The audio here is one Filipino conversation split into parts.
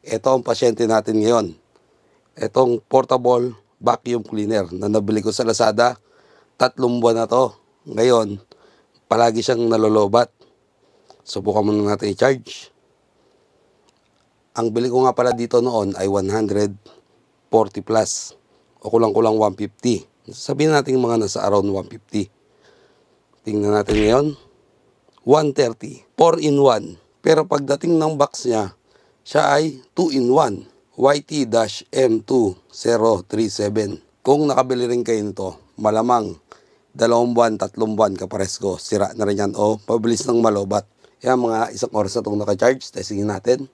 Ito ang pasyente natin ngayon. Itong portable vacuum cleaner na nabili ko sa Lazada. 3 buwan na to. Ngayon, palagi siyang nalolobat. Subukan muna natin i-charge. Ang bili ko nga pala dito noon ay 140 plus. O kulang-kulang 150. Sabihin natin mga nasa around 150. Tingnan natin ngayon. 130. 4-in-1. Pero pagdating ng box niya, siya ay 2-in-1. YT-M2037. Kung nakabili rin kayo nito, malamang 2 buwan, 3 buwan kaparesko. Sira na rin yan o pabilis ng malobat. Yan, mga 1 oras na itong naka-charge. Testingin natin.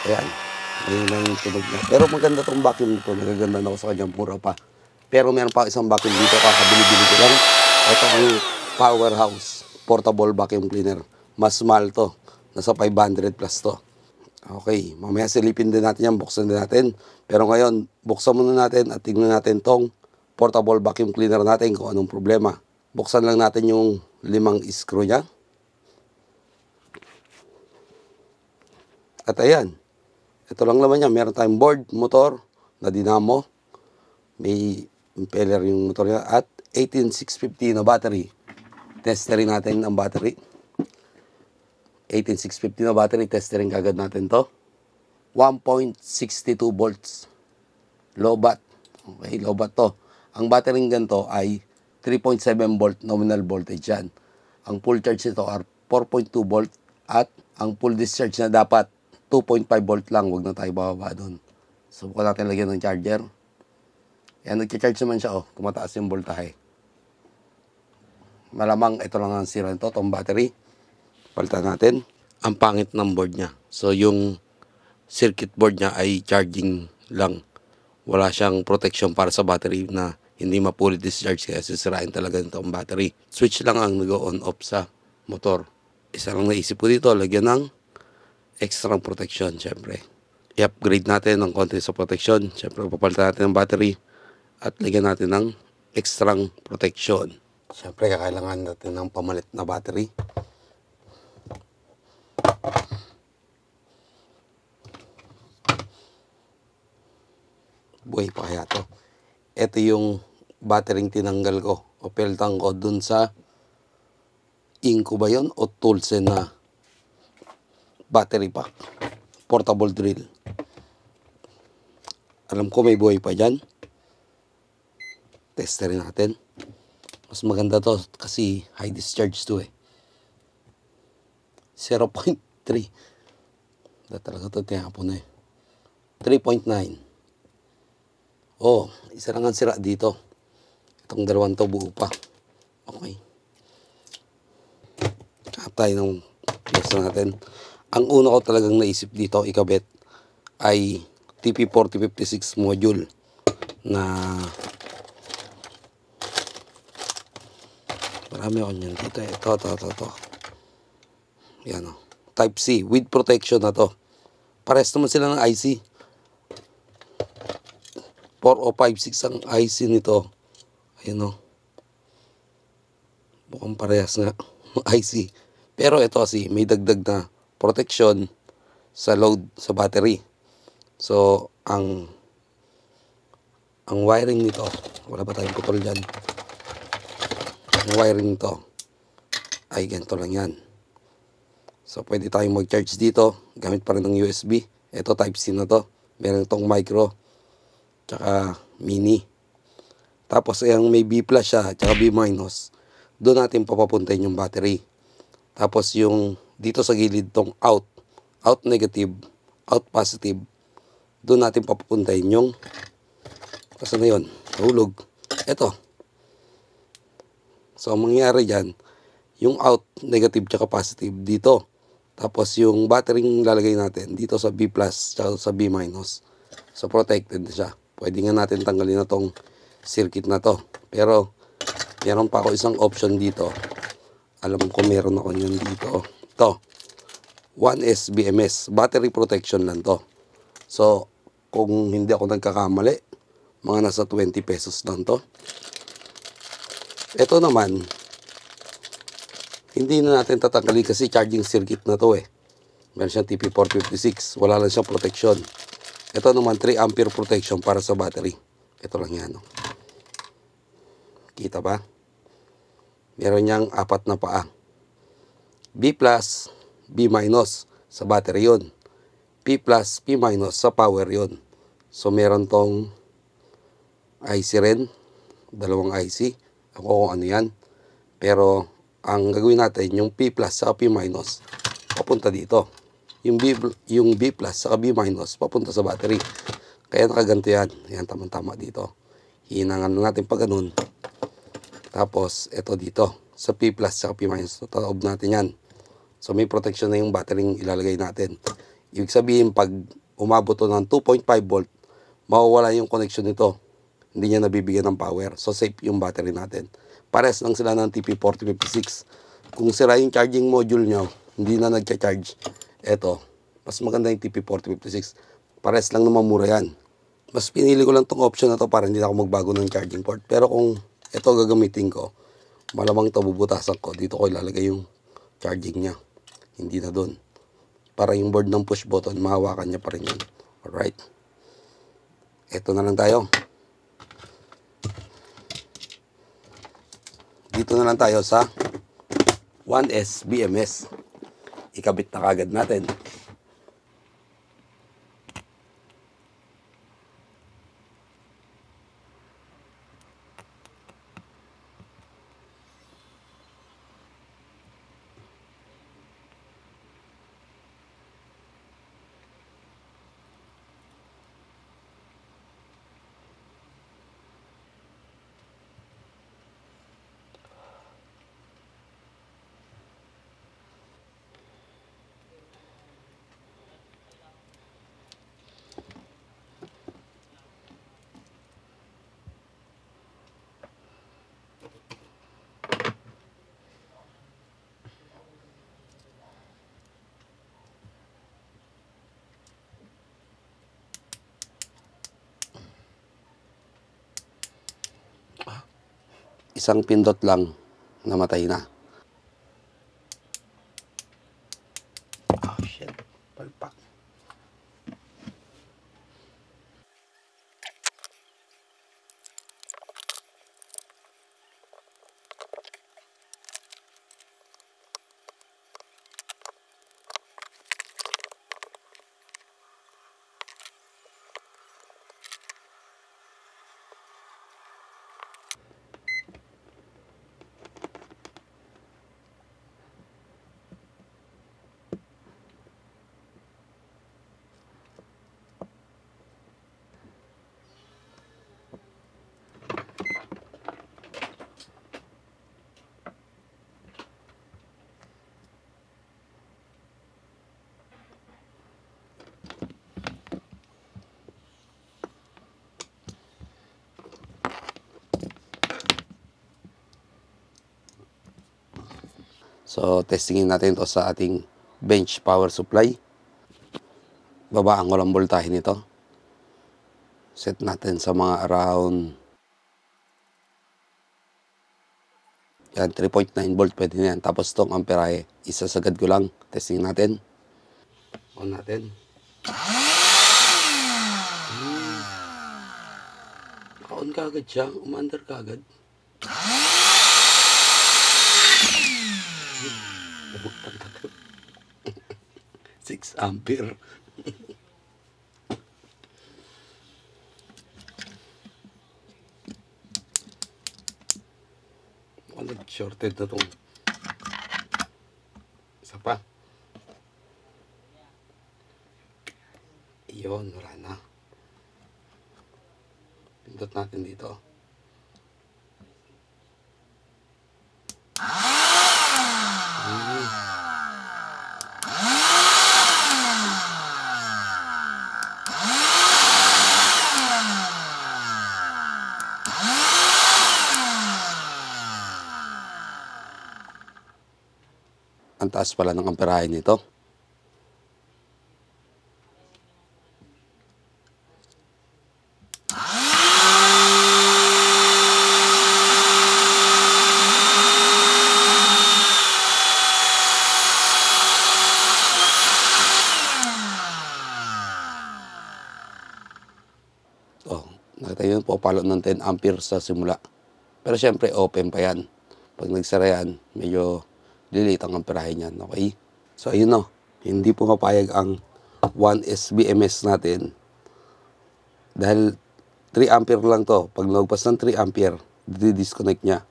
Ayan, ayun na yung tunog niya. Pero maganda tong vacuum nito. Nagaganda na ako sa kanyang pura pa. Pero meron pa isang vacuum dito. Kakabili-bili ko lang. Ito ang Powerhouse Portable Vacuum Cleaner. Mas mahal to. Nasa 500 plus to. Okay, mamaya silipin din natin yan. Buksan din natin. Pero ngayon, buksan muna natin at tingnan natin tong Portable Vacuum Cleaner natin kung anong problema. Buksan lang natin yung 5 screw niya. At ayan. Ito lang naman niya. Meron tayong board, motor, na dynamo. May impeller yung motor niya. At 18650 na battery. Testerin natin ang battery. 18650 na battery. Testerin kagad natin to. 1.62 volts. Low bat. Okay, low bat to. Ang battery ganito ay 3.7 volt nominal voltage yan. Ang full charge nito are 4.2 volt. At ang full discharge na dapat 2.5 volt lang, wag na tayo bababa doon. Subukan natin lagyan ng charger. Yan, nag-charge naman siya, oh. Tumataas yung voltahe. Malamang ito lang ang sira nito, itong battery. Palitan natin. Ang pangit ng board niya. So, yung circuit board niya ay charging lang. Wala siyang protection para sa battery na hindi mapulit discharge kaya sisirain talaga nito ang battery. Switch lang ang nag-on off sa motor. Isa lang naisip ko dito, lagyan ng extra protection, syempre. I-upgrade natin ng konti sa protection. Syempre, papalitan natin ng battery at lagyan natin ng extra protection. Syempre, kakailangan natin ng pamalit na battery. Buhay pa kaya to. Ito yung battery tinanggal ko o peltang ko dun sa Inco ba yun o Tulsen na battery pack, portable drill. Alam ko may buhay pa dyan. Testerin natin. Mas maganda to kasi high discharge to eh. 0.3. Talaga to tinapon eh. 3.9. Oh, isa lang ang sira dito. Itong dalawang to buo pa. Okay. Hanap tayo ng basta natin. Ang una ko talagang naisip dito, ikabit, ay TP4056 module na marami ako nyan dito. Ito. Yan o. Type C with protection na to. Pares naman sila ng IC. 4056 ang IC nito. Ayan o. Mukhang parehas nga IC. Pero ito kasi may dagdag na protection sa load sa battery. So, ang wiring nito, wala ba tayong putol dyan? Ang wiring nito ay ganito lang yan. So, pwede tayong mag-charge dito. Gamit pa rin ng USB. Ito, Type-C na to. Meron itong micro. Tsaka mini. Tapos, yung may B plus siya. Tsaka B minus. Doon natin papapuntahin yung battery. Tapos, yung dito sa gilid tong out negative, out positive, doon natin papupuntahin yung kasi na yun, nahulog. Ito. So, ang mangyayari dyan, yung out negative tsaka positive dito. Tapos, yung battery lalagay natin dito sa B plus tsaka sa B minus. So, protected siya. Pwede nga natin tanggalin na tong circuit na to. Pero, meron pa ako isang option dito. Alam ko meron ako yan dito. Ito. 1S BMS. Battery protection lang to. So, kung hindi ako nagkakamali, mga nasa 20 pesos lang to. Ito naman, hindi na natin tatanggalin kasi charging circuit na to eh. Meron siyang TP456. Wala lang siyang protection. Ito naman 3 ampere protection para sa battery. Ito lang yan. No? Kita ba? Meron niyang 4 na paa. B+, B- sa battery yun. P+, P- sa power yun. So meron tong IC rin. Dalawang IC. Ako kung ano yan. Pero ang gagawin natin, yung P+ sa P- papunta dito. Yung B+ sa B- papunta sa battery. Kaya nakaganto yan. Yan, tamang-tama dito. Hinangan natin pa ganun. Tapos, ito dito. Sa P+ sa P-. Tataob natin yan. So, may protection na yung battery ilalagay natin. Ibig sabihin, pag umabot to ng 2.5 volt, mawawala yung connection nito. Hindi niya nabibigyan ng power. So, safe yung battery natin. Pares lang sila ng TP4056. Kung sira yung charging module nyo, hindi na nagcha-charge. Ito, mas maganda yung TP4056. Pares lang naman mura yan. Mas pinili ko lang tong option na to para hindi na ako magbago ng charging port. Pero kung ito gagamitin ko, malamang ito bubutasan ko. Dito ko ilalagay yung charging niya. Hindi na doon. Para yung board ng push button, mahawakan niya pa rin yun. Alright. Ito na lang tayo. Dito na lang tayo sa 1S BMS. Ikabit na kagad natin. Isang pindot lang, namatay na. Oh shit, palpak. So, testingin natin to sa ating bench power supply. Babaan ko lang voltahe nito. Set natin sa mga around yan, 3.9 volt pwede na yan. Tapos itong amperahe, isasagad ko lang. Testing natin. On natin. Naka-on kagad siya. Umaandar kagad. 6 ampere. Shorted na itong isa pa. Iyon, wala na. Pindot natin dito. Ang taas pala ng amperahe nito. Kaya yun po, palo ng 10 ampere sa simula. Pero syempre, open pa yan. Pag nagsara yan, medyo lilit ang amperahe niyan. Okay? So, ayun no. Hindi po mapayag ang 1S BMS natin. Dahil 3 ampere lang to. Pag nagpas ng 3 ampere, di-disconnect niya.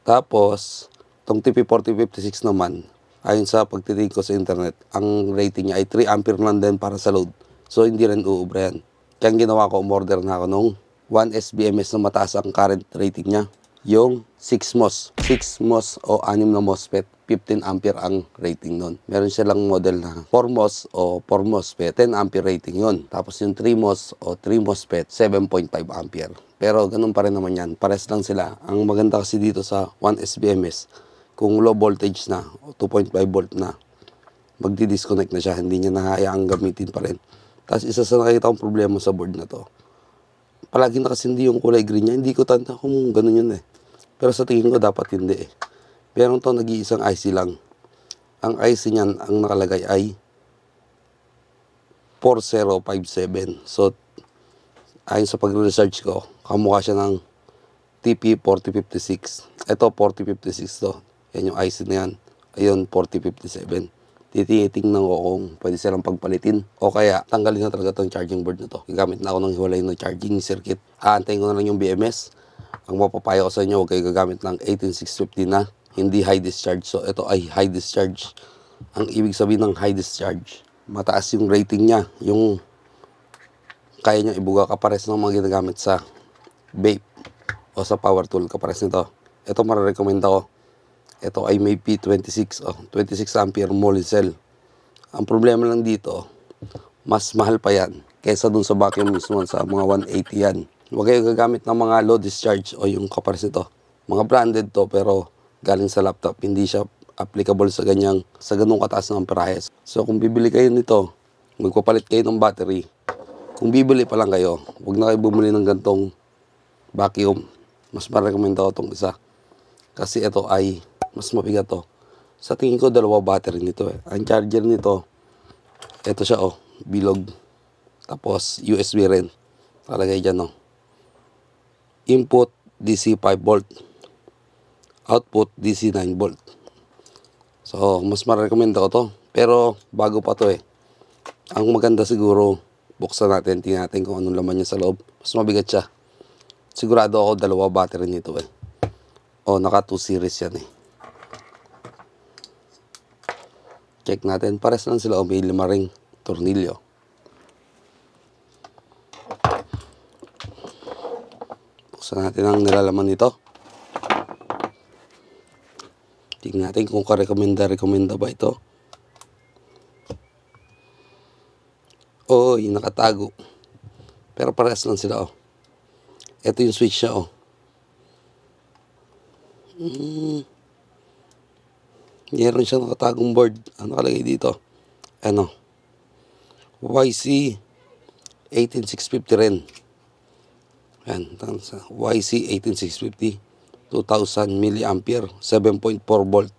Tapos, tong TP4056 naman, ayon sa pagtitig ko sa internet, ang rating niya ay 3 ampere lang din para sa load. So, hindi rin uubra yan. Kaya ang ginawa ko, umorder na ako nung 1S BMS na mataas ang current rating niya. Yung 6 MOS. 6 MOS o 6 na MOSFET, 15 ampere ang rating nun. Meron silang model na 4 MOS o 4 MOSFET, 10 ampere rating yun. Tapos yung 3 MOS o 3 MOSFET, 7.5 ampere. Pero ganun pa rin naman yan. Pares lang sila. Ang maganda kasi dito sa 1S BMS, kung low voltage na o 2.5 volt na, magdi-disconnect na siya. Hindi niya nahayaang gamitin pa rin. Tapos isa sa nakita kong problema sa board na to, palagi nakasindi yung kulay green niya. Hindi ko tanda kung ganun yun eh. Pero sa tingin ko dapat hindi eh. Pero ito nag-iisang IC lang. Ang IC niyan, ang nakalagay ay 4057. So, ayon sa pag-research ko, kamukha siya ng TP4056. Ito 4056 to. Yan yung IC na yan. Ayun, 4057. Titingnan ko kung pwede silang pagpalitin o kaya tanggalin na talaga itong charging board na to. Gagamit na ako ng hiwalay na charging circuit. Aantayin ko na lang yung BMS. Ang mapapayo ko sa inyo, huwag kayo gagamit ng 18650 na hindi high discharge. So ito ay high discharge. Ang ibig sabihin ng high discharge, mataas yung rating niya, yung kaya nyo ibuga kapares ng mga ginagamit sa vape o sa power tool kapares nito. Ito mararecommend ako. Ito ay may P26, 26 ampere molly cell. Ang problema lang dito, mas mahal pa yan kaysa dun sa vacuum mismo sa mga 180 yan. Huwag kayo gagamit ng mga low discharge o yung kapares nito. Mga branded to pero galing sa laptop, hindi siya applicable sa ganung kataas ng amperahe. So kung bibili kayo nito, magpapalit kayo ng battery. Kung bibili pa lang kayo, huwag na kayo bumili ng gantong vacuum. Mas ma-recommend ako itong isa. Kasi ito ay mas mabigat to. Sa tingin ko, 2 battery nito eh. Ang charger nito, ito siya bilog. Tapos USB rin. Talagay dyan Input DC 5 volt. Output DC 9 volt. So, mas ma-recommend ako to. Pero, bago pa to eh. Ang maganda siguro, buksan natin, tingnan natin kung anong laman niya sa loob. Mas mabigat siya. Sigurado ako 2 battery nito eh. Naka 2 series yan eh. Check natin. Pares lang sila may 5 ring tornilyo. Buksan natin ang nilalaman nito. Tingnan natin kung ka-recommenda ba ito. Yung nakatago. Pero pares lang sila Ito yung switch niya Meron siyang nakatagong board. Ano nakalagay dito? YC 18650 rin. Yan. YC 18650. 2000 milliampere. 7.4 volt.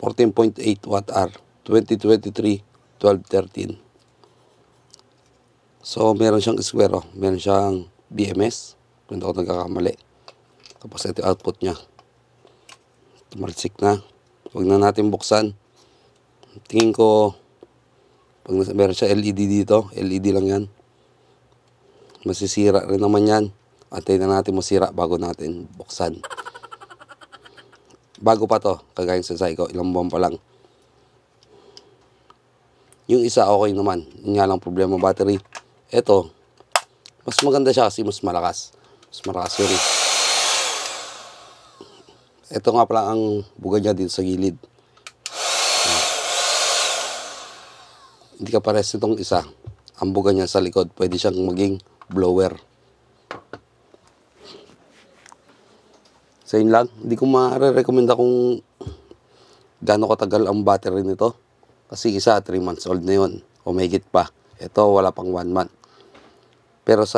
14.8 watt hour. 2023 1213. So, meron siyang square Meron siyang BMS. Kung hindi ako nagkakamali. Tapos ito yung output niya. Tumalsik na. Huwag na natin buksan. Tingin ko, pag meron siya LED dito, LED lang yan. Masisira rin naman yan. Antayin na natin masira bago natin buksan. Bago pa to, kagaya sa Psycho, ilang buwan pa lang. Yung isa okay naman. Yung nga lang problema battery. Ito, mas maganda siya kasi mas malakas. Mas malakas yun Ito nga pala ang buga niya dito sa gilid. Hindi ka pares itong isa. Ang buga niya sa likod, pwede siyang maging blower. So yun lang. Hindi ko ma-recommenda kung gaano katagal ang battery nito. Kasi isa, 3 months old na yun. O may higit pa. Ito, wala pang 1 month. Pero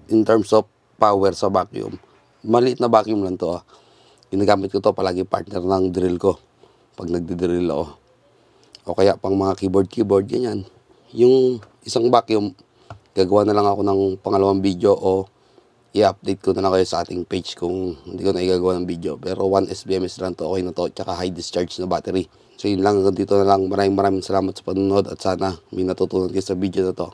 in terms of power sa vacuum, maliit na vacuum lang to Ginagamit ko to palagi partner ng drill ko. Pag nagdi-drill O kaya pang mga keyboard, ganyan. Yung isang vacuum, gagawa na lang ako ng pangalawang video o i-update ko na lang kayo sa ating page kung hindi ko na igagawa ng video. Pero 1 SBMS lang to, okay na to, tsaka high discharge na battery. So yun lang, hanggang dito na lang. Maraming salamat sa panonood at sana may natutunan kayo sa video na to.